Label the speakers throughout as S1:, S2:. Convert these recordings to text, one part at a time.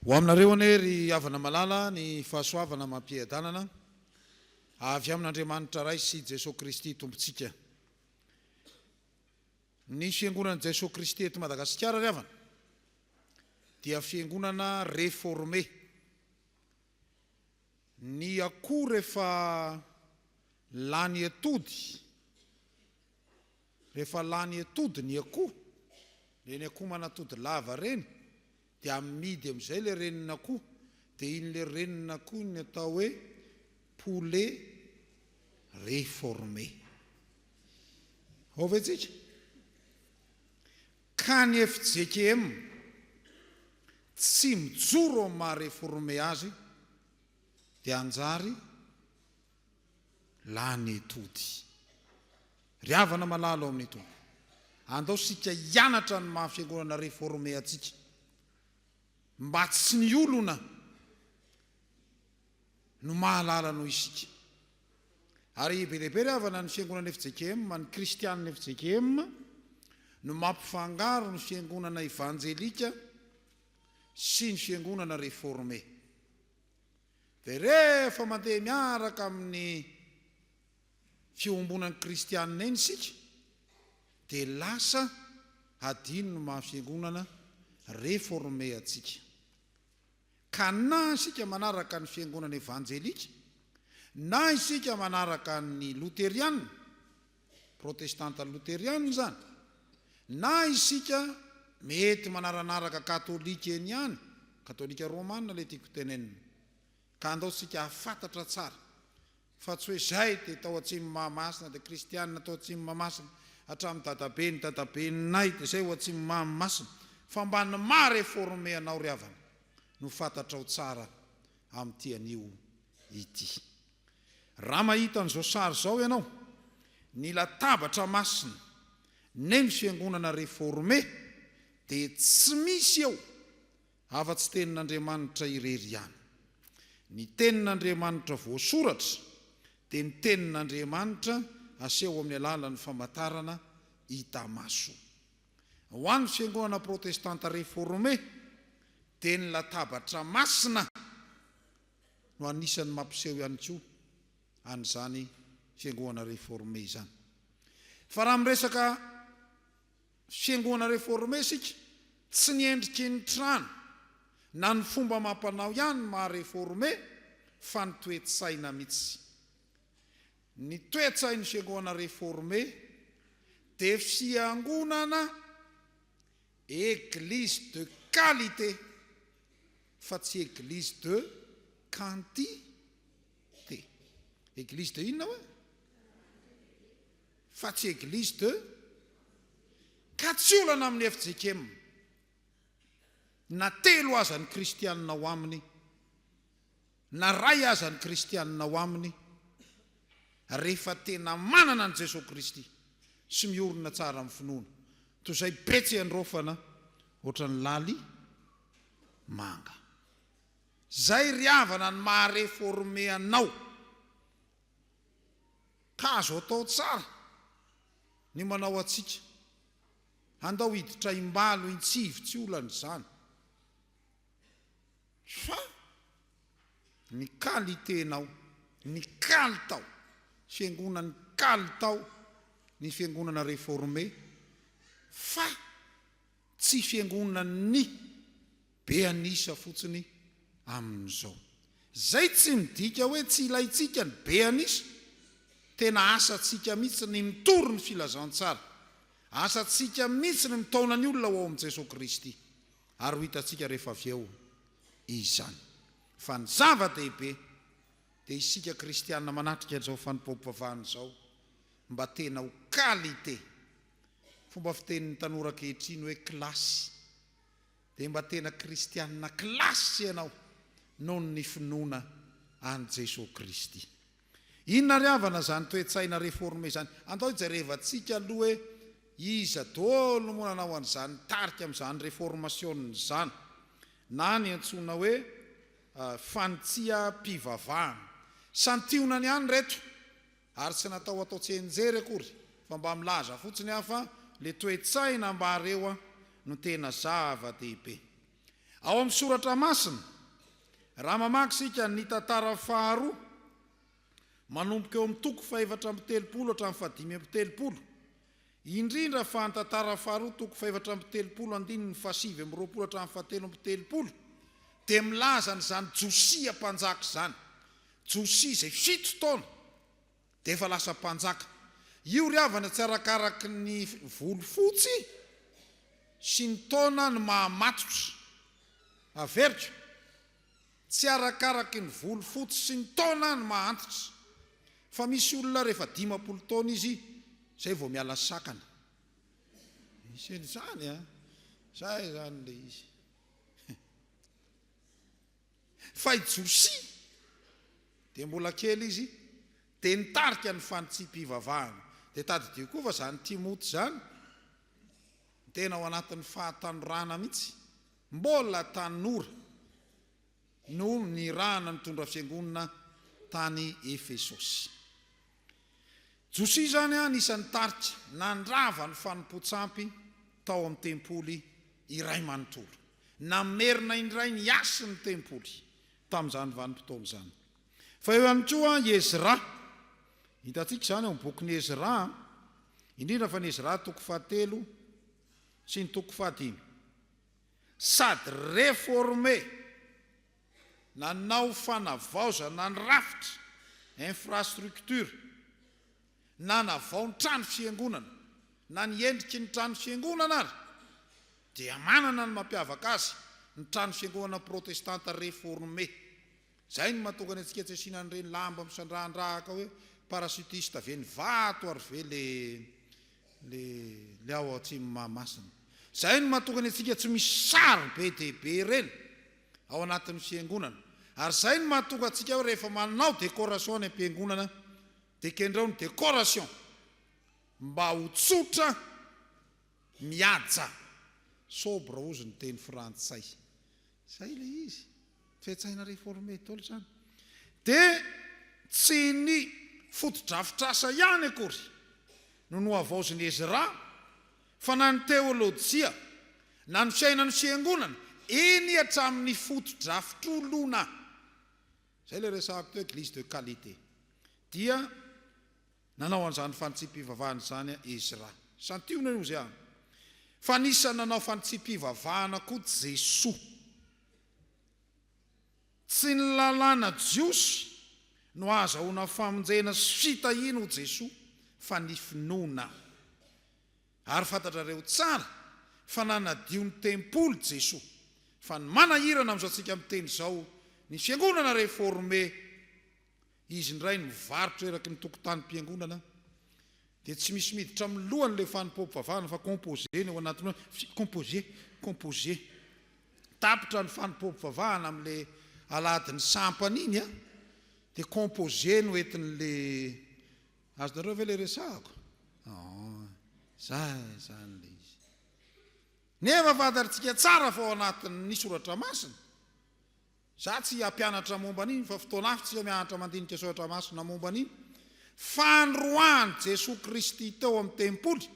S1: Ho aminareo ane ry avana malala ny fahasoavana mampiadanana avy amin'Andriamanitra ray sy Jesosy Kristy tompontsika. Ny fiangonana Jesosy Kristy eto Madagasikara ry avana dia fiangonana reformé. Ny akoho rehefa lany atody, ny akoho, ny akoho manatody lava reny, dia amidy amin'izay le renina akoho, dia iny le renina akoho ny atao hoe poulet réformé. Hoventsika ka ny Fjkm tsy mijoro amin'ny maha-réformé azy dia anjary lany atody. Ry havana malalo amin'ny tompo, andao sika hianatra ny maha-fiangonana réformé atsika mba tsy ny olona no mahalala noho isika. Ary be lehibe ry havana ny fiangonana Fjkm, ny kristianina Fjkm no mampifangaro ny fiangonana evanjelika sy ny fiangonana réformé. Dia rehefa mandeha miaraka amin'ny fiombonan'ny kristianina eny isika dia lasa adino no maha-fiangonana réformé atsika. Ka na isika manaraka ny fiangonana evanjelika, na isika manaraka ny luteriana, protestanta luteriana zany, na isika mety manaranaraka katolika eny ihany, katolika romanina le tiako tenenina, ka andao sika hafantatra tsara fa tsy hoe zay dia tao ATSIMO'IMAHAMASINA dia kristianina tao ATSIMO'IMAHAMASINA hatramin'ny dadabeninay dia zay ho ATSIMO'IMAHAMASINA, fa mba ny maha-réformé anao ry havana no fantatrao tsara amin'ity anio ity. Raha mahita an'izao sary zao ianao, ny latabatra masina neny fiangonana réformé dia tsy misy eo afa-tsy tenin'Andriamanitra irery ihany. Ny tenin'Andriamanitra voasoratra dia ny tenin'Andriamanitra aseho amin'ny alalan'ny famantarana hita maso. Ho an'ny fiangonana protestanta réformé dia ny latabatra masina no anisan'ny mampiseho ihany koa an'izany fiangonana réformé izany. Fa raha miresaka fiangonana réformé sika, tsy ny endriky ny trano na ny fomba mampanao ihany maha-réformé fa ny toe-tsaina mihitsy. Ny toe-tsain'ny fiangonana réformé dia fiangonana église de qualité fa tsy église de quantité. Église de inona hoe? Fa tsy église de, ka tsy olana amin'ny Fjkm na telo aza ny kristianina ao aminy, na ray aza ny kristianina ao aminy, rehefa tena manana ny Jesosy Kristy sy miorina tsara amin'ny finoana, toy izay betsy androfana ohatran'ny laly manga. Zay ry havana ny maha-réformé anao, ka azo atao tsara ny manao atsika, andao hiditra imbalo intsivy tsy olana izany, fa ny kalitenao, ny kalitao, fiangonany kalitao ny fiangonana réformé, fa tsy fiangonany be anisa fotsiny amin'izao. Zay tsy midika hoe tsy ilaitsika ny be anisa, tena asatsika mihitsy ny mitory ny filazantsara, asatsika mihitsy ny mitaona ny olona ao amin'i Jesosy Kristy, ary ho hitatsika rehefa avy eo izany. Fa ny zava-dehibe dia isika kristianina manatrika an'izao fanompom-pivavahana izao mba tena ho qualité, fomba fitenin'ny tanora ankehitriny hoe klasy, dia mba tena kristianina klasy ianao noho ny finoana an' Jesosy Kristy. Inona ry havana zany toe-tsaina réformé zany? Andao hijerevantsika aloha hoe iza daholo moa nanao an'izany tarika amin'izany reformation zany, na ny antsoina hoe fanitsia-pivavahana. Santionany ihany reto, ary tsy natao atao tsy enjery akory, fa mba milaza fotsiny hafa le toe-tsaina mba hareo no tena zava-dehibe. ao amin'ny soratra masina raha mamaky sika ny tantara faharoa manomboka eo amin'ny toko 430 hatramin'ny 530 indrindra fa ny tantara faharoa toko 430 andininy fasive amin'ny 20 hatramin'ny 730 dia milaza n'izany josia mpanjaka izany josia izay 7 taona dia efa lasa mpanjaka io ry havana tsy arakaraky ny volo fotsy sy ny taona ny mahamatotra averika tsy arakaraky ny volo fotsy sy ny taona ny mahantitra fa misy olona rehefa 50 taona izy zay vao miala sakana isy zany zay zany le izy fa josia dia mbola kely izy dia nitarika ny fanitsipivavahana dia tadidio koa fa zany timoty zany tena ao anatin'ny fahatandrona mihitsy mbola tanora no ny rana nitondra fiangonana tany Efesosy. Josia zany anisan'ny tarika nandrava ny fanimpotsampy tao amin'ny tempoly iray manontolo namerina indray ny asy ny tempoly tamin'izany vanim-potoana izany. Fa eo ihany koa Ezra hitantsika zany ao amin'ny bokin'ny Ezra indrindra fa ny Ezra toko 7 sy ny toko 5 sady réformé nanao fanavaozana ny rafitra infrastructure na navao ny trano fiangonana na ny endriky ny trano fiangonana ary dia manana ny mampiavaka azy ny trano fiangonana protestanta réformé zay ny mahatonga ny antsika tsy asiana an'ireny lamba misandrahandrahaka hoe parasitiste ve ny vato ary ve le ao ATSIMON'IMAHAMASINA zay ny mahatonga ny antsika tsy misy sary be dia be ireny ao anatin'ny fiangonana ary zay ny mahatonga antsika hoe rehefa manao décoration ny ampiangonana dia kendrao ny décoration mba ho tsotra miaja sobre ozy ny teny frantsay zay le izy fiatsaina réformé tolo zany dia tsy ny fotodrafitrasa ihany akory no noavaoziny Ezra fa na ny teolojia na ny fiainany fiangonana eny hatramin'ny fotodrafitr'olona zay le resahako teo église de qualité dia nanao an'izany fanitsipivavahana zany Ezra santiona io zay fa nisany nanao fanitsipivavahana koa Jesoa tsy ny lalàna jiosy no azahoana famonjena sy fitahina ho Jesoa fa ny finoana ary fantatrareo tsara fa nanadio ny tempoly Jesoa fa ny manahirana amin'izao antsika miteny izao ny fiangonana réformé izy ndray ny mivarotra eraky ny tokotany-piangonana dia tsy misy miditra amin'ny lohany le fanimpom-pivavahana fa composé ny ao anatiny composé tapitra ny fanimpom-pivavahana amin'le aladiny sampany iny dia composé no entin'le azonareo ve le resahako zay zany le izy nefa fantatritsika tsara fa ao anatin'ny soratra masina za tsy hampianatra momba an'iny fa fotoana hafa tsy mianatra mandinika soratra masina momba an'iny fandroany Jesosy Kristy teo amin'ny tempoly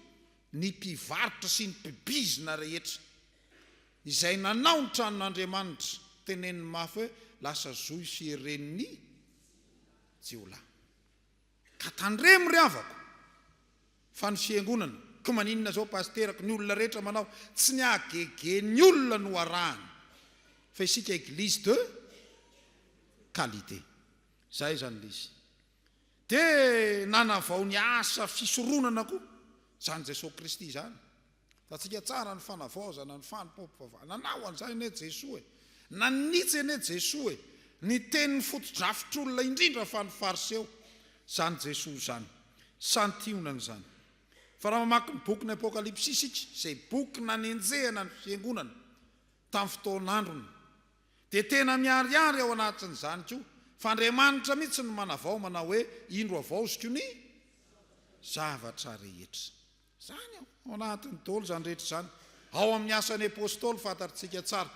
S1: ny mpivarotra sy ny mpibizina rehetra izay nanao ny tranon'Andriamanitra teneniny mafy hoe lasa zoy fieren'ny jiolahy ka tandremo ry havako fa ny fiangonana ko maninona zao pasterako ny olona rehetra manao tsy ny agege ny olona no arahany fa isika église de qualité zay zany lizy dia nanavao ny asa fisoronana koa zany Jesosy Kristy zany tatsika tsara ny fanavaozana ny fanimpom-pivavahana nanao an'izay ne Jesoa nanitsy ene Jesoa ny tenin'ny fotodrafitr'olona indrindra fa ny fariseo zany Jesoa zany santionana zany fa raha mamaky ny boky ny apokalypsy isika izay boky nanenjehana ny fiangonana tamin'ny fotoan'androny dia tena miariary ao anatin'izany koa fa Andriamanitra mihitsy no manavao manao hoe indro avaoziko ny zavatra rehetra zany ao anatin'ny tolo zany rehetra zany ao amin'ny asan'ny apôstôly fantatritsika tsara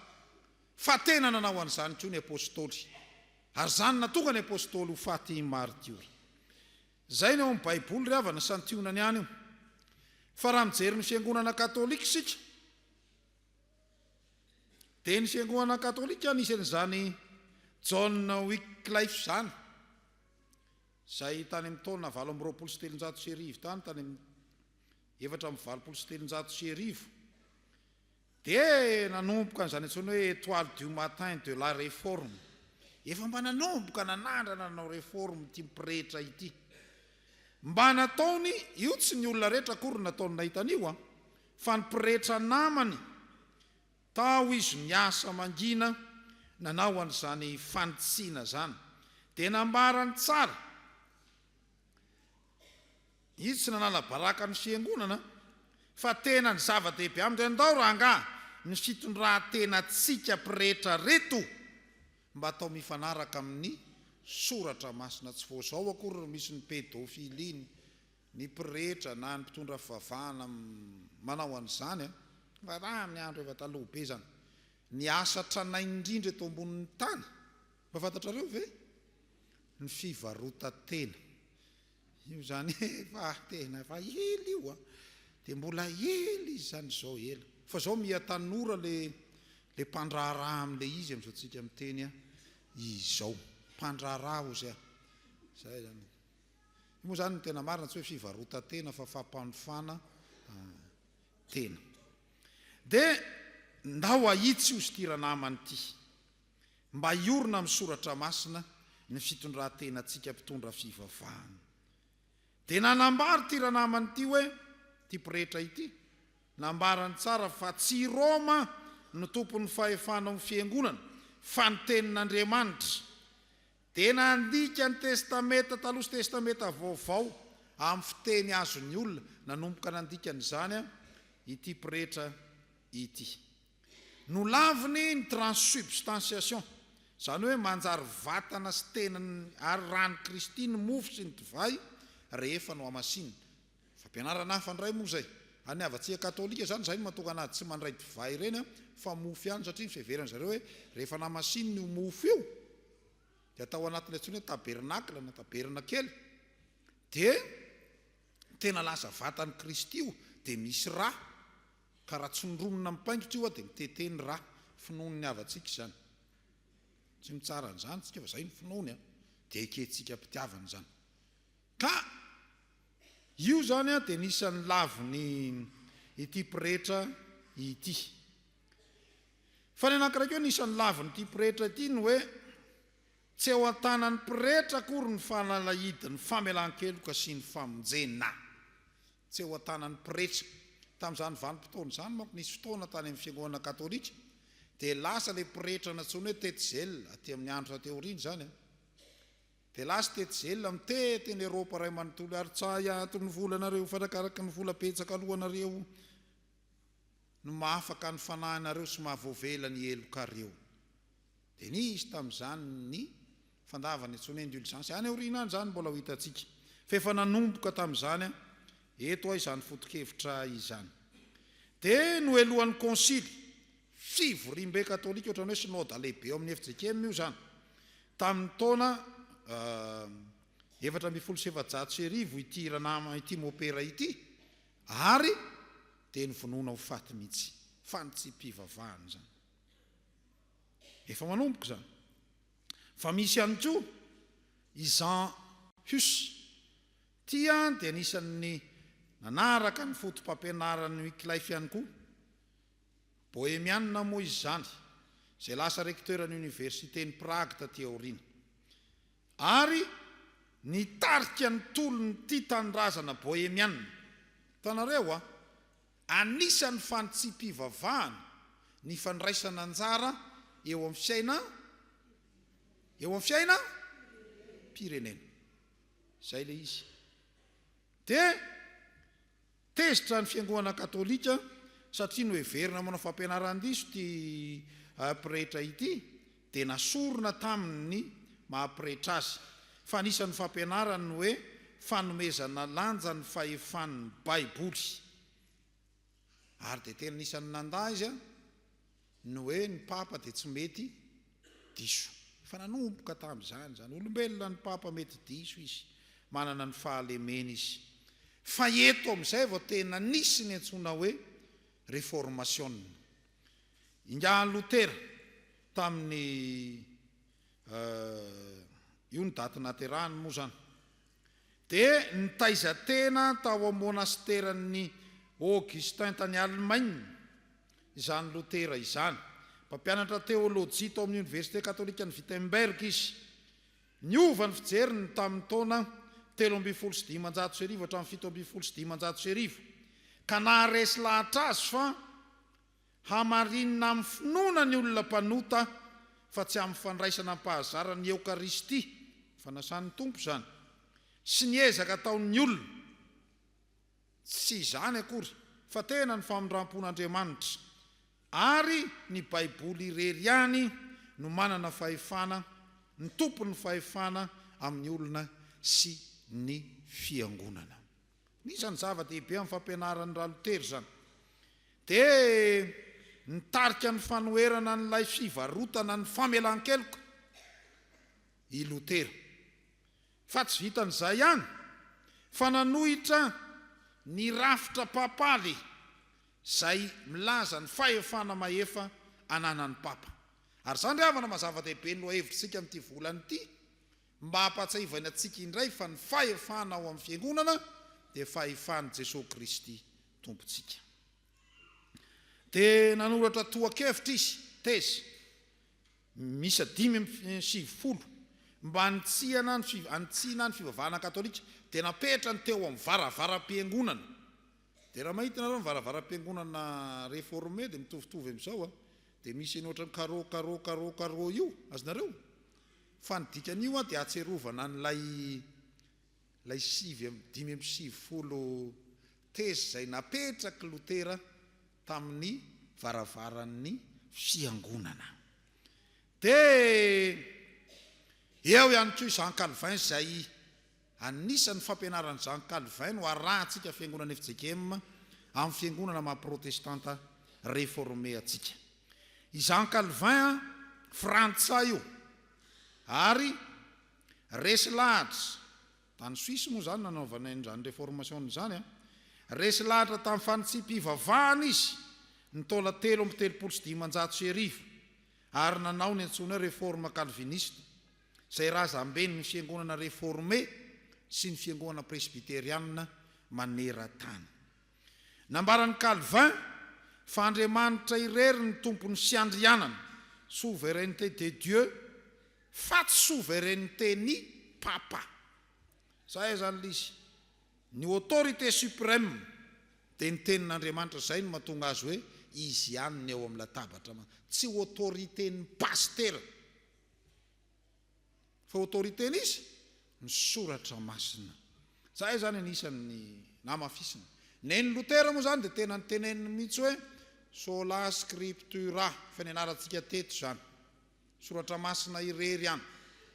S1: fa tena nanao an'izany koa ny apôstôly ary zany natonga ny apôstôly ho faty martyr zay ny ao amin'ny baiboly ry havana santionany any io fa raha mijery ny fiangonana katôlika isika dia ny fiangonana katolika nisan'izany Jona Wycliffe zany izay tany amin'ny taona 720 tany tany amin'ny 720 dia nanomboka an'izany antsoina hoe étoile du matin de la réforme. Efa mba nanomboka nanandrana nanao réforme ity mipretra ity, mba nataony io tsy ny olona rehetra akory nataony nahitan'io fa nipretra namany tao izy niasa mangina nanao an'izany fanitsina zany dia nambarany tsara. Izy tsy nanala baraka ny fiangonana fa tena ny zava-dehibe amindray andao ranga ny fitondrantena tsika pretra reto mba atao mifanaraka amin'ny soratra masina tsy voazao akory misy ny pédophilie ny pretra na ny mpitondra fivavahana manao an'izany fa raha amin'ny andro efa taloha be zany ny asa tranay indrindra eto ambonin'ny tany mba fantatrareo ve ny fivarotatena io zany fa tena fa ely io dia mbola ely izy zany zao ela fa zao mia tanora le mpandraharaha am'le izy am'izao tsika miteny izao mpandraharaha ozy zay zany io moa zany ny tena marina tsy hoe fivarotatena fa fampanofana tena. Dia ndao ahitsy io sy tiranamany ity mba iorina amin'ny soratra masina ny fitondrantena tsika mpitondra fivavahana. Dia nanambary tiranamany ity hoe ty pretra ity nambarany tsara fa tsy Roma no tompon'ny fahefana amin'ny fiangonana fa ny tenin'Andriamanitra. Dia nandika ny testameta taloha sy testameta vaovao amin'ny fiteny azon'ny olona nanomboka nandika n'izany ity pretra ity. Nolaviny ny transsubstantiation zany hoe manjary vatana sy tenany ary rano Kristy ny mofo sy ny divay rehefa no amasina. Fampianarana hafa ndray moa zay any avatsika katolika zany zay mahatonga anazy tsy mandray divay ireny fa mofo ihany satria fiheverana zareo hoe rehefa namasina io mofo io dia atao anatin'ny antsoina hoe tabernakla na taberna kely dia tena lasa vatany Kristy io dia misy rà ka raha tsy nronona mipaingitra io dia miteteny rà finoany avatsika zany tsy mitsara an'izany tsika fa zay ny finoany dia iketsika mpitiavana zany ka io zany dia nisan'ny laviny ity pretra ity. Fa ny anankiray koa nisan'ny laviny ity pretra ity ny hoe tsy ao an-tanan'ny pretra akory ny fanalahidy ny famelan-keloka sy ny famonjena, tsy ao an-tanan'ny pretra. Tamin'izany vanim-potoana zany manko nisy fotoana tany amin'ny fiangonana katolika dia lasa le pretra natsoina hoe tetzel aty amin'ny andro tateoriny zany dia lasa tetzel miteteny Eropa ray manontolo ary tsay ato ny volanareo farakaraka ny vola petsaka alohanareo no mahafaka ny fanahinareo sy mahavoavela ny elokareo. Dia nisy tamin'izany ny fandavany antsoina indulgence any aoriana any zany mbola ho hitantsika fa efa nanomboka tamin'izany eto izany foto-kevitra izany. Dia no elohan'ny konsily fivorimbe katolika ohatrany hoe synode lehibe ao amin'ny Fjkm io zany tamin'ny taona 770 ity ranama ity mopera ity ary dia nyvonoina ho faty mihitsy fa ny tsy mpivavahana zany efa manomboka zany. Fa misy ihany koa Jean Hus tia dia anisan'ny nanaraka ny fotom-pampianaran'ny Wycliffe ihany koa bohémianina moa izy zany izay lasa recteurny universitény Prague taty aoriana ary nitarika ny tolony ity tanindrazana bohémianina. Tanareo anisan'ny fanitsym-pivavahana ny fandraisana anjara eo amin'ny fiaina pirenena zay le izy. Dia tezitra ny fiangonana katolika satria no heverina manao fampianaran-diso ty pretra ity dia nasorona tamin'ny mahapretra azy fa anisan'ny fampianarany no hoe fanomezana lanja ny fahefan'ny baiboly ary dia tena nisan'ny nanda izy no hoe ny papa dia tsy mety diso fa nanomboka tamin'izany zany olombelona ny papa mety diso izy manana ny fahalemena izy. Fa eto amin'izay vao tena nisy ny antsoina hoe reformation. ingahan'ny Lutera tamin'ny io ny daty naterahany moa zany. Dia nitaizatena tao amin'ny monasteran'ny Augustin tany Allemagne izany Lutera izany. Mpampianatra teolojia tao amin'ny Université Katolika ny Wittenberg izy. Niova ny fijeriny tamin'ny taona 1315 hatramin'ny 1715. Ka naharesy lahatra azy fa hamarinina amin'ny finoana ny olona mpanota fa tsy amin'ny fandraisana mpahazara ny Eukaristia, fanasan'ny tompo zany, sy ny ezaka ataon'ny olona. Tsy izany akory, fa tena ny famindram-pon'Andriamanitra. Ary ny Baiboly irery ihany no manana fahefana, ny tompony fahefana amin'ny olona sy ny fiangonana. Nisany zava-dehibe amin'ny fampianaran'ny ra Lutera zany. Dia nitarika ny fanoherana n'ilay fivarotana ny famelan-keloka i Lutera. Fa tsy vitan'izay ihany, fa nanohitra ny rafitra papaly izay milaza ny fahefana mahefa ananan'ny papa. Ary zany ravana mazava-dehibe no hevitsika amin'ity volany ity, mba hampatsahivana antsika indray fa ny fahefana ao amin'ny fiangonana dia fahefan'i Jesosy Kristy tompontsika. Dia nanoratra tohan-kevitra izy, tezy misa 5:7 mba antsiana ny fivavahana katolika, dia napetra ny teo amin'ny varavaram-piangonana. Dia raha mahita nareo varavaram-piangonana reformé dia mitovitovy amin'izao dia misy ny ohatran'ny carreau io, azonareo. Fa ny dikan'io dia atserovana n'ilay 5:7 tezy izay napetraky Lutera tamin'ny varavaran'ny fiangonana. Dia eo ihany koa Jean Calvin izay anisan'ny fampianaran'ny Jean Calvin no arahantsika fiangonana Fjkm amin'ny fiangonana maha-protestanta reformé atsika. I Jean Calvin frantsay io, ary resy lahatra tany Suisse moa zany nanaovana izany reformation zany. Resy lahatra tamin'ny fanitsipivavahana izy ny taona 1375 ary nanao ny antsoina réforme calviniste izay razamben'ny ny fiangonana reformé sy ny fiangonana presbyteriana maneran-tany. Nambaran'ny Calvin fa Andriamanitra irery ny tompony sy andrianana, souveraineté de Dieu, fa tsy souveraineté ny papa. Zay zany lizy. Ny autorité suprême dia ny tenin'Andriamanitra zay no mahatonga azy hoe izy ihany ny eo amin'ny latabatra, tsy autorité ny pasteur, fa autorité n'izy ny soratra masina. Zay zany anisan'ny namafisina. Neny Lutera moa zany dia tena nyteneniny mihitsy hoe sola scriptura, fa ny anarantsika teto zany, soratra masina irery ihany.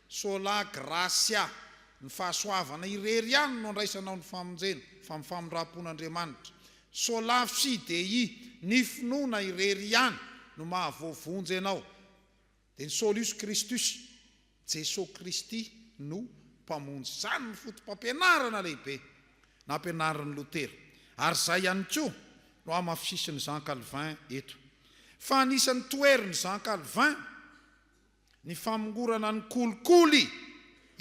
S1: Sola gracia, ny fahasoavana irery ihany no andraisanao ny famonjena fa amin'ny famindram-pon'Andriamanitra. Sola fidei, ny finoana irery ihany no mahavovonjy anao. Dia ny solus Christus, Jesosy Kristy no mpamonjy. Zany ny fotom-pampianarana lehibe nampianaran'ny Lutera. Ary zay ihany koa no amafisisin'ny Jean Calvin eto. Fa anisan'ny toeriny Jean Calvin ny famongorana ny kolikoly,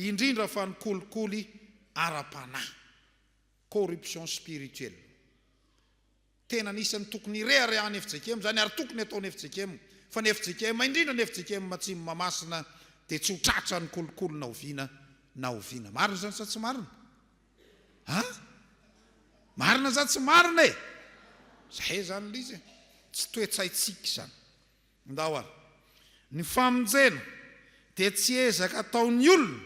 S1: indrindra fa ny kolikoly ara-panahy, corruption spirituelle. Tena anisan'ny tokony ireharehany Fjkm zany, ary tokony ataony Fjkm, fa ny Fjkm indrindra ny Fjkm Atsimon'Imahamasina dia tsy ho tratra ny kolikoly na oviana. Marina zany sa tsy marina? Marina zany tsy marina e? Zay zany lizy, tsy toetsaitsika zany. Ndao ary ny famonjena dia tsy ezaka ataon'ny olona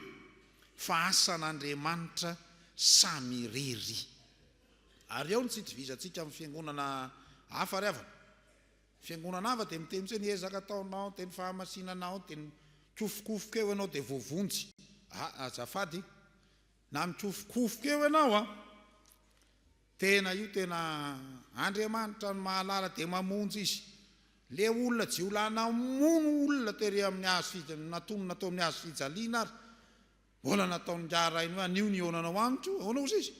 S1: fa asan'Andriamanitra samy irery. Ary eo ny tsy itovizantsika amin'ny fiangonana hafa ry havana. Fiangonana hafa dia miteny hoe ny ezaka ataonao, dia ny fahamasinanao, dia ny kofokofoka eo ianao dia voavonjy. Azafady, na mikofokofoka eo ianao tena io tena Andriamanitra ny mahalala dia mamonjy izy. Le olona jiolana mono olona tery amin'ny hazo natonona natao amin'ny hazo fijaliana ary mbola nataony ngarainy hoe anio ny onanao amiko, onao izy.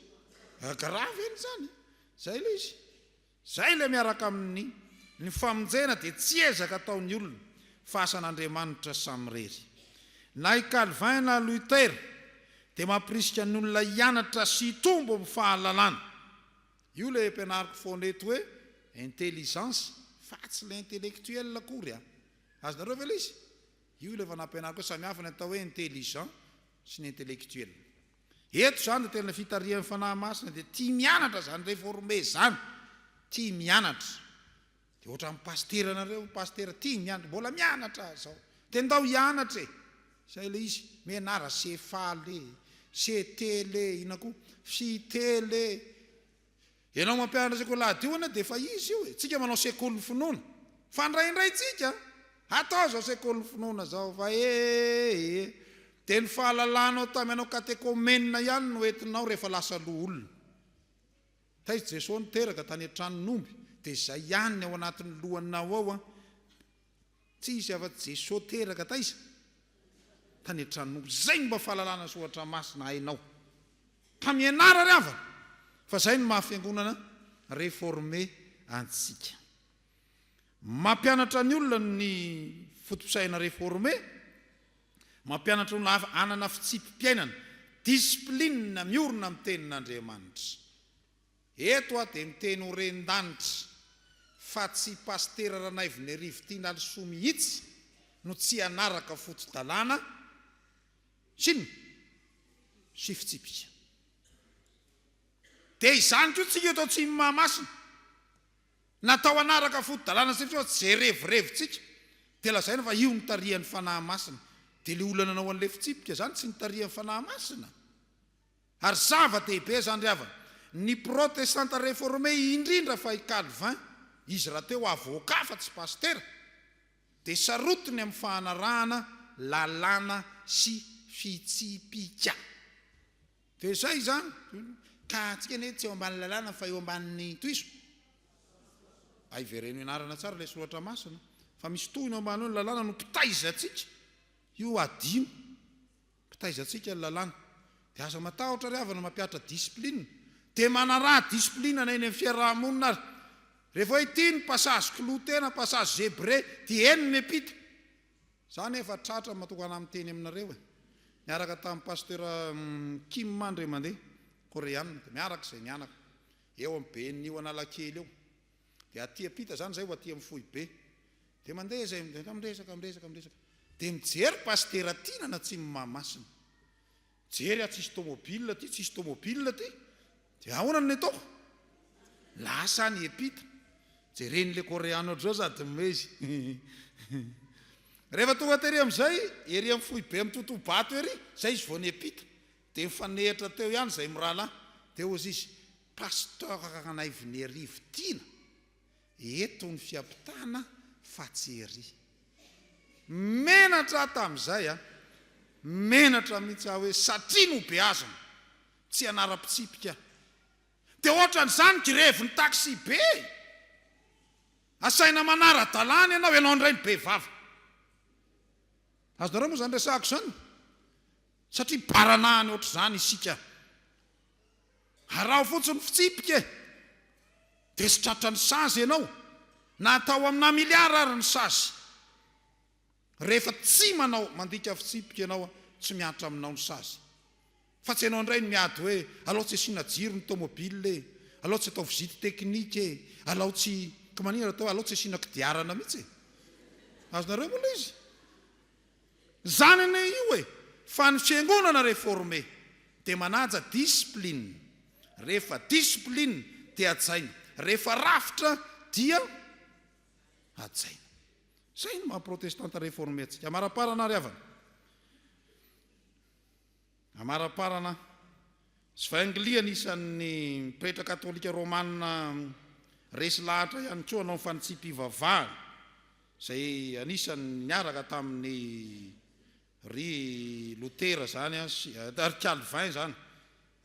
S1: Grave eny zany. Zay le izy. Zay le miaraka amin'ny ny famonjena dia tsy ezaka ataon'ny olona fa asan'Andriamanitra samirery. Na i Calvin na Luther dia mampirisika ny olona hianatra sy hitombo amin'ny fahalalana. Io le ampianariko foana eto hoe intelligence fa tsy le intellectuel akory a. Azonareo ve le izy? Io le efa nampianariko hoe samihafa ny atao hoe intelligent sy ny intellectuel. Eto zany tena fitarihan'ny fanahy masina dia tia mianatra zany réformé zany, tia mianatra. Dia ohatra amin'ny pasteur anareo, pasteur tia mianatra, mbola mianatra zao. Tendao hianatra e. Zay le izy, menara sefaly, setele, ina koa, fitele. Ianao mampianatra sekolady io dia efa izy io e. Tsika manao sekoly finoana. Fandraindray tsika. Atao zao sekoly finoana zao fa dia ny fahalalànao taminao katekomenina ihany no entinao rehefa lasa loha olona. Taizy Jesosy niteraka tany an-tranon'omby dia izay ihany ao anatin'ny lohanao ao a. Tsy izy afa-tsy Jesosy teraka taiza tany an-tranon'omby. Zay mba fahalalàna sy ohatra masina hainao. Ka mianara ry havana. Fa zay no mahafiangonana réformé antsika. Mampianatra ny olona ny fotopisaina réformé, mampianatra olona hafa anana fitsipim-piainana, discipline miorina amin'ny tenin'Andriamanitra. Eto a dia miteny ho ren-danitra fa tsy pasteur RANAIVONIARIVO tiana Alisoa mihitsy no tsy anaraka foto-dalàna sy fitsipika. Dia izany koa tsika eto ATSIMON'IMAHAMASINA natao anaraka foto-dalàna satria tsy zay revirevitsika dia lazaina fa io nitarihan'ny fanahy masina. Dia le olana nanao an'ilay fitsipika zany tsy nitarihan'ny fanahy masina. Ary zava-dehibe zany ry havana. Ny protestanta réformé indrindra fa i Calvin, izy raha teo avoka fa tsy pasteur, dia sarotiny amin'ny fahanarahana lalàna sy fitsipika. Dia zay zany ka antsika ne tsy eo ambany lalàna fa eo ambanin'ny toiso. Ivereno ianarana tsara ilay soratra masina. Fa misy tohina ambany hoe lalàna no mpitaizantsika. Io adino. Mpitaizantsika ny lalàna. Dia aza matahotra ry havana mampiatra discipline. Dia manaraha discipline na eny amin'ny fiarahamonina ary. Rehefa ity ny passage cloutena, passage zébré, dia eny ny mpita. Zany efa tratra matokana amin'ny teny aminareo e. Miaraka tamin'ny pasteur Fjkm Atsimon'Imahamasina, Koreana, miaraka izay mianaka. Eo amin'ny ben'io Analakely eo. Dia aty apita zany zay ho aty amin'ny Foibe. Dia mandeha izay miresaka. Dia mijery pasteur tiana na ATSIMON'IMAHAMASINA. Jery tsisy tomobile ty, tsisy tomobile ty. Dia ahoana ny ataoko? Lasa ny apita. Jeren'le Koreana ohatr'izao sady mezy. Rehefa tonga tery amin'izay, ery amin'ny Foibe amin'ny totobato ery, zay izy vao ny apita. Dia mifanehitra teo ihany izay mirahalahy. Dia ozy izy, pasteur RANAIVONIARIVO tiana. Eto ny fiampitana fa tsy ery. Menatra tamin'izay a. Menatra mihitsy hoe satria no be azana. Tsy anara-pitsipika. Dia ohatran'izany grevy ny taxi be. Asaina manara-dalàna ianao indray ny be vava. Azonareo moa zany resahako zany. Satria baranahany ohatr'izany isika. Araho fotsiny fitsipika. Dia sy tratra ny sazy ianao. Na atao amina miliara ary ny sazy. Rehefa tsy manao mandika fitsipika ianao, tsy miatra aminao ny sazy. Fa tsy ianao indray ny miady hoe alao tsy asiana jiro ny tomobile, alao tsy atao visite teknika, alao tsy kamanina atao, alao tsy asiana kodiarana mihitsy. Azonareo moa izy. Zany ny io e. Fa ny fiangonana réformé dia manaja discipline. Rehefa discipline dia ajaina. Rehefa rafitra dia ajaina. Zay ny maha-protestanta réformé atsika. Amaraparana ry havana. Amaraparana sy vainglia anisan'ny pretra katolika romanina resy lahatra ihany koa anao fanitsipivavahana. Zay anisan'ny niaraka tamin'ny ry Luther zany ary Calvin zany.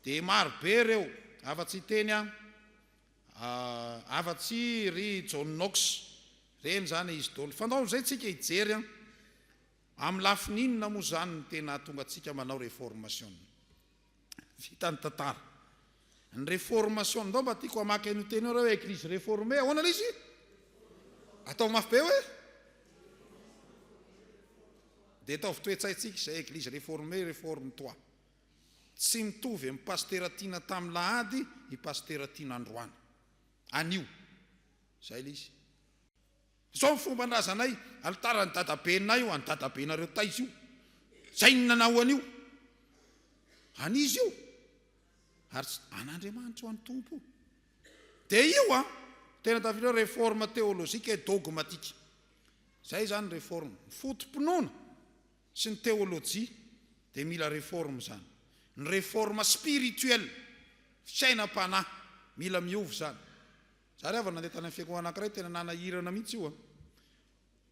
S1: Dia marobe reo. Afa-tsy teny afa-tsy ry Jona reny zany izy dolo. Fandao zay tsika hijery amin'ny lafininina moa zany ny tena tonga tsika manao reformation. Vita ny tantara. Ny reformation ndao mba tiako hamaky an'io teny hoe église réformée, ahoana izy? atao mafy be hoe dia ataovy toetsaitsika izay eglizy réformé réforme toi tsy mitovy amin'ny pastera tiana tamin'ny lahady i pastera tiana androany anio zay ilay izy zao fomban-drazanay alitara ny dadabenay io any dadabenareo taizy io zay ny nanao an'io anizy io ary an'Andriamanitra ho an'ny tompo dia io tena tafiditra réforme théologique et dogmatique zay zany réforme fotom-pinoana sy ny théologie dia mila réforme zany ny réforme spirituelle fisainam-panahy mila miovy zany zary avy nandeha tany amin'ny fiangonana anankiray tena nanahirana mihitsy io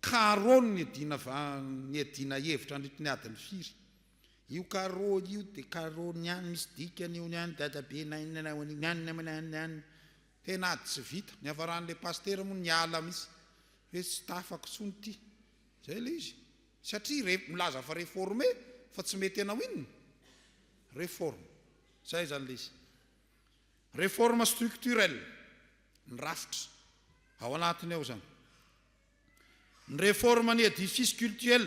S1: carreau ny adina hevitra andritry ny adiny firy io carreau io dia carreau niany misy dikany io niany dadabe niany tena ady tsy vita ny avaran'ilay pastera moa niala misy hoe tsy tafako tsony ty zay le izy satria milaza fa réformé fa tsy mety anao inona réforme zay zany le izy réforme structurelle ny rafitra ao anatiny ao zany ny réforme ny édifice cultuel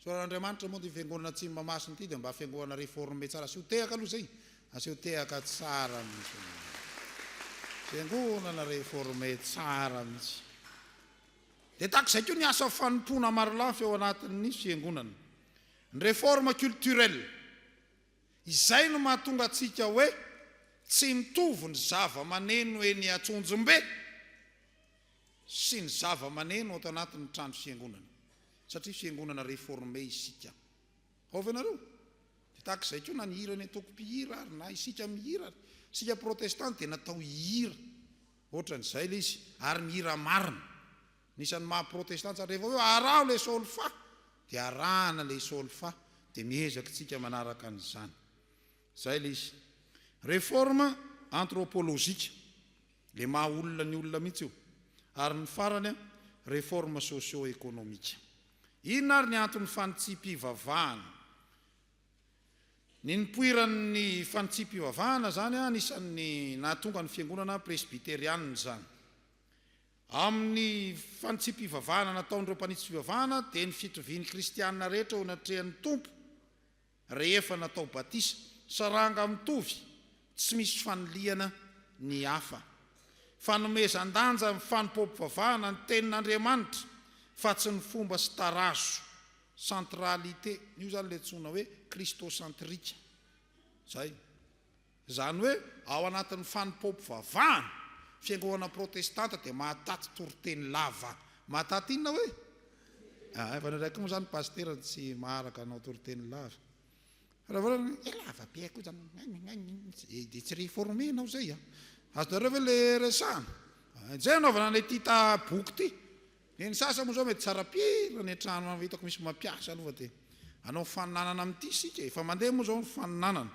S1: soran'Andriamanitra moa dia fiangonana Atsimon'Imahamasina ity dia mba fiangonana réformé tsara asio tehaka aloha zay asio tehaka tsara mihitsy fiangonana réformé tsara mihitsy dia takizay koa ny asa fanompona maro lafy ao anatin'ny fiangonana ny réforme culturelle izay no mahatonga atsika hoe tsy mitovy ny zava-maneno eny Atsonjombe sy ny zava-maneno ato anatin'ny trano fiangonana satria fiangonana réformé isika ovy ianareo dia takizay koa na nihira ny ataoko mpihira ary na isika mihira ary isika protestant dia natao hihira ohatran'izay le izy ary mihira marina nisan'ny maha-protestant tsara rehefa hoe arao le solfa dia arahana le solfa dia miezaka tsika manaraka an'izany zay le izy réforme anthropologique le maha olona ny olona mihitsy io ary ny farany réforme socio-économique inona ary ny antony fanitsipivavahana ny nipoiran'ny fanitsipivavahana zany anisan'ny nahatonga ny fiangonana presbyterianina zany amin'ny fanitsipivavahana nataon'ireo mpanitsy fivavahana dia ny fitoviany kristianina rehetra ho natrehan'ny tompo rehefa natao batisa saranga mitovy tsy misy faniliana ny hafa fanomezan-danja amin'ny fanompom-pivavahana ny tenin'Andriamanitra fa tsy ny fomba sy tarazo centralité io zany le antsoina hoe kristocentrika zay zany hoe ao anatin'ny fanompom-pivavahana fiangonana protestanta dia mahataty toriteny lava mahataty inona hoe efa ndraiky moa zany pastera tsy maharaka anao toriteny lava lava be koa zany dia tsy réformé anao zay azonareo ve le resahana zay anaovana le tita boky ty ny sasa moa zao mety tsara pira ny trano hitako misy mampiasa aloha dia anao faninanana amin'ity sika efa mandeha moa zao faninanana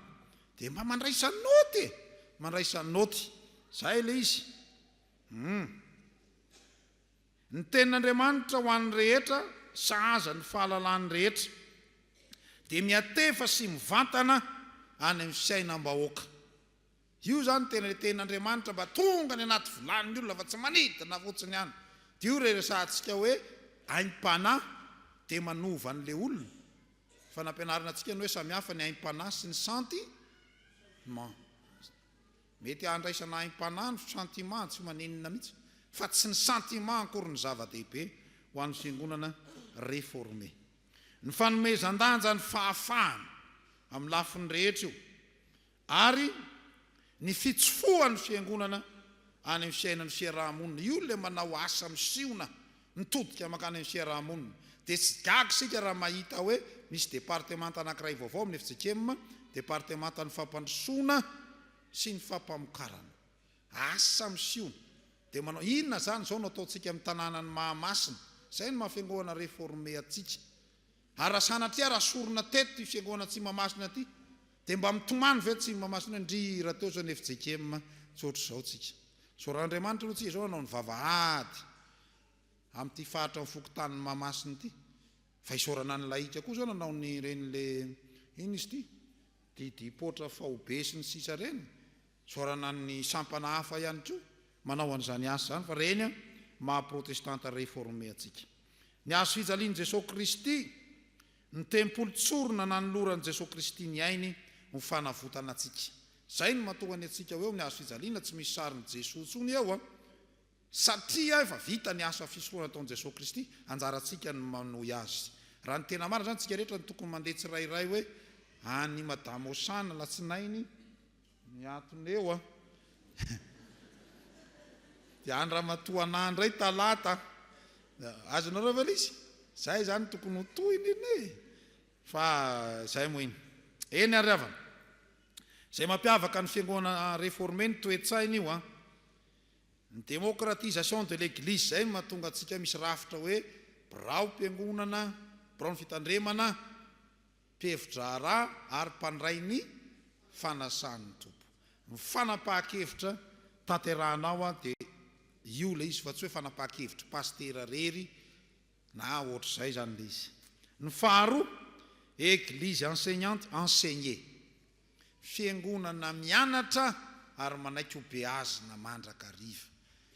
S1: dia mba mandraisa noty mandraisa noty zay le izy ny tenin'Andriamanitra ho an'ny rehetra sahaza ny fahalalany rehetra dia miatefa sy mivantana any amin'ny fiainam-bahoaka io zany tena le tenin'Andriamanitra mba tonga ny anaty volaniny olona fa tsy manidina fotsiny any dia io resahantsika hoe aim-panahy dia manova an'le olona fa nampianarina antsika ny hoe samihafa ny aim-panahy sy ny sentiment mety andraisana aim-panahy ny sentiment tsy manenina mihitsy fa tsy ny sentiment akory ny zava-dehibe ho an'ny fiangonana réformé ny fanomezan-danja ny fahafahana amin'ny lafiny rehetra io ary ny fitsofohan'ny fiangonana any amin'ny fiainan'ny fiarahamonina io le manao asa misiona mitodika makany amin'ny fiarahamonina dia tsy gaga sika raha mahita hoe misy départemanta anankiray vaovao amin'ny Fjkm départemanta ny fampandrosoana sy ny fampamokarana asa misiona dia manao inona zany zao no ataontsika amin'ny tanànany Mahamasina zay no mahafiangonana réformé atsika ary raha sanatria raha sorona teto fiangonana Atsimon'Imahamasina ty dia mba mitomany ve Atsimon'Imahamasina ndrira teo zao ny Fjkm tsotro zao tsika soran'Andriamanitra aloha tsika zao nanao ny vavahady amin'ity fahatra amin'ny fokontany'ny Mahamasina ity fa isorana ny lahitra koa zao nanao ny ren'le ino izy ty dipotra fahobe sy ny sisa reny sorana ny sampana hafa ihany koa manao an'izany asa zany fa reny mahaprotestanta réformé atsika ny azo fijalian Jesosy Kristy ny tempolo tsorona nanoloran Jesosy Kristy ny ainy ho fanavotana atsika zay no mahatonga ny atsika hoe ny azo fijaliana tsy misy sariny Jesosy tsony eo satria efa vita ny asa fisoana ataon Jesosy Kristy anjaratsika ny manohy azy raha ny tena marina zany tsika rehetra ny tokony mandeha tsirairay hoe any madamo Osana latsinainy ny atony eo dia any ramatoana ndray talata azonareo ve izy zay zany tokony ho tohiny iny fa zay moa iny eny ary avana zay mampiavaka ny fiangonana réformé ny toetsainy io ny démocratisation de l'église zay mahatonga atsika misy rafitra hoe birao mpiangonana birao ny fitandremana mpihevidrara ary mpandray ny fanasan'ny tompo ny fanapahan-kevitra tanterahanao dia io le izy fa tsy hoe fanapahan-kevitra pastera rery na ohatra zay zany le izy ny faharoa église enseignante enseigné fiangonana mianatra ary manaiky ho beazina mandrakariva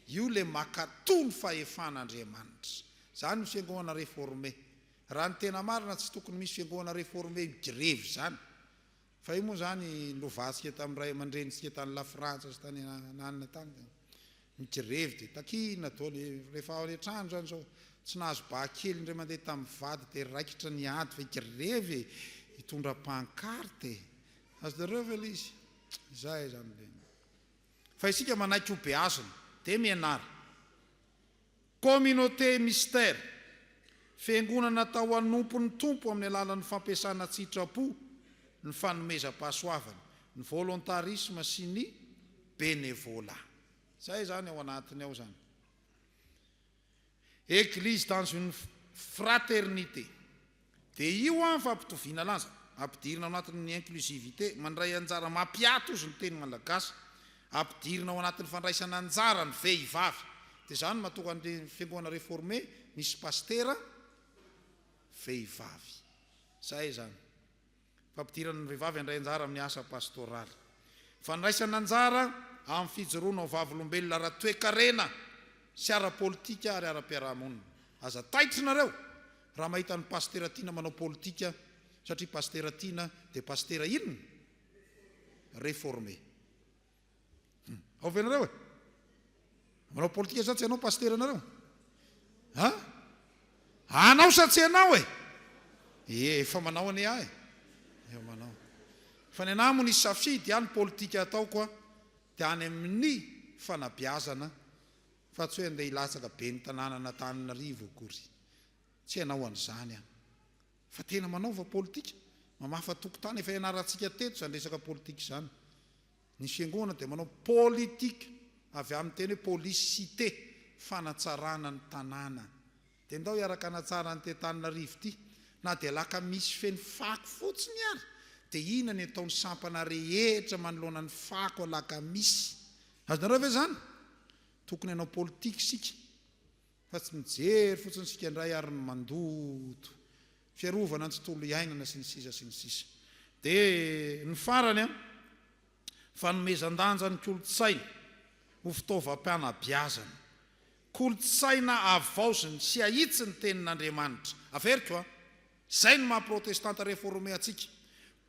S1: io le makatony fahefan'Andriamanitra zany ny fiangonana réformé raha ny tena marina tsy tokony misy fiangonana réformé grevy zany fa io moa zany novatsika tamin'ny ray aman-drenitsika tany la Frantsa sy tany nanana tany migrevy dia takina daholo rehefa ao an-trano zany zao tsy nahazo bahakely indray mandeha tamin'ny vady dia raikitra ny ady fa grevy hitondra pancarte azonareo ve le izy zay zany le fa isika manaiky ho beazina dia mianara communauté mystère fiangonana tao anompony tompo amin'ny alalan'ny fampiasana tsitrapo ny fanomezam-pahasoavana ny volontarisme sy ny bénévolat zay zany ao anatiny ao zany église dans une fraternité dia io fampitoviana laza ampidirina ao anatin'ny inclusivité mandray anjara mampiato izy ny teny malagasy ampidirina ao anatin'ny fandraisana anjara ny vehivavy dia zany mahatonga ny fiangonana réformé misy pastera vehivavy zay zany fampidirana ny vehivavy andray anjara amin'ny asa pastoraly fandraisana anjara amin'ny fijoroana ao vavolombelona ara-toekarena sy ara-politika ary ara-piarahamonina aza taitrinareo raha mahita ny pastera tiana manao politika satria pastera tiana dia pastera inona réformé ao venareo manao politika sa tsy anao pastera nareo anao sa tsy anao efa manao ane ahy manao fa ny anahy moa nisy safidy any politika ataoko dia any amin'ny fanabeazana fa tsy hoe andeha hilatsaka be ny tanàna Antananarivo akory tsy anao an'izany fa tena manaova politika mamafa tokotany efa ianarantsika teto zany resaka politika zany ny fiangonana dia manao politika avy amin'ny teny hoe policité fanatsarana ny tanàna dia ndao hiaraka anatsara ny Antananarivo ity na dia laka misy feny fako fotsiny ary dia ina ny ataon'ny sampana rehetra manoloana ny fako laka misy azonareo ve zany tokony anao politika sika fa tsy mijery fotsiny sika indray ary ny mandoto fiarovana ny tontolo iainana sy ny sisa sy ny sisa dia ny farany fanomezan-danja ny kolotsaina ho fitaovam-panabeazana kolotsaina avaoziny sy ahitsy ny tenin'Andriamanitra averiko zay no mahaprotestanta réformé atsika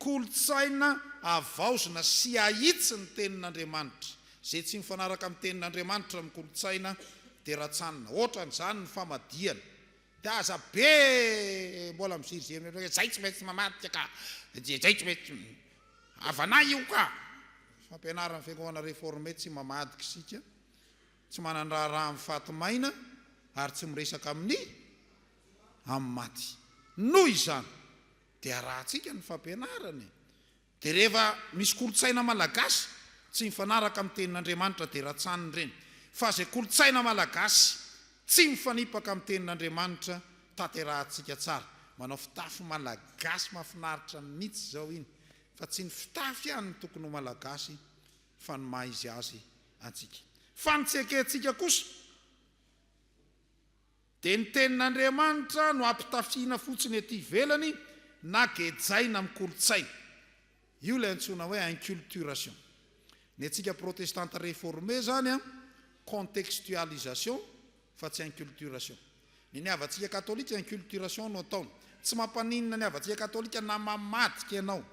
S1: kolotsaina avaozina sy ahitsy ny tenin'Andriamanitra zay tsy mifanaraka amin'ny tenin'Andriamanitra amin'ny kolotsaina dia ratsanina ohatran'izany ny famadiana dia aza be mbola mizirizeny zay tsy maintsy mamadika ka zay tsy maintsy avana io ka fampianarana fiangonana réformé tsy mamadika sika tsy manandraraha amin'ny fatimaina ary tsy miresaka amin'ny maty noho izany dia rahantsika ny fampianarany dia rehefa misy kolotsaina malagasy tsy mifanaraka amin'ny tenin'Andriamanitra dia ratsaniny ireny fa zay kolotsaina malagasy tsy mifanipaka amin'ny tenin'Andriamanitra tanterahantsika tsara manao fitafy malagasy mahafinaritra mihitsy zao iny fa tsy ny fitafy ihany ny tokony ho malagasy fa ny maha izy azy atsika fa ny tsekentsika kosa dia ny tenin'Andriamanitra no ampitafiana fotsiny ety ivelany na gejaina amin'ny kolotsaina io ilay antsoina hoe inculturation ny atsika protestante réformé zany contextualisation fa tsy inculturation. Ny avatsika katolika inculturation no ataony tsy mampaninina ny avatsika katolika na mamatika ianao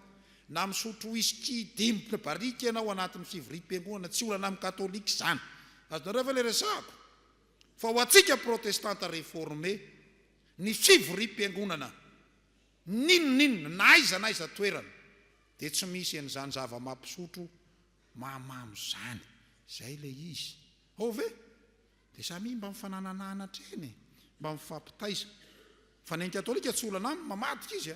S1: na misotro whisky 10 barika ianao anatin'ny fivoriam-piangonana tsy olana amin'ny katolika izany. Azonareo ve le resako fa ho atsika protestanta réformé ny fivoriam-piangonana ninonninona na aiza toerana dia tsy misy an'izany zava-mampisotro mahamamo zany zay le izy ve dia samy mba mifananananatra eny mba mifampitaiza fa ny katolika tsy olana mamadika izy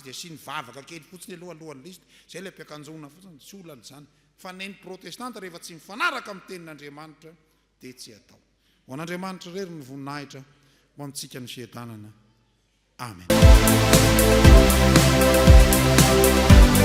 S1: dia sy ny vavaka kely fotsiny alohan'ny lista zay le ampiakanjona fotsiny tsy olana zany fa ny protestanta rehefa tsy mifanaraka amin'ny tenin'Andriamanitra dia tsy atao. Ho an'Andriamanitra rery ny voninahitra ho amintsika ny fiadanana. Amen.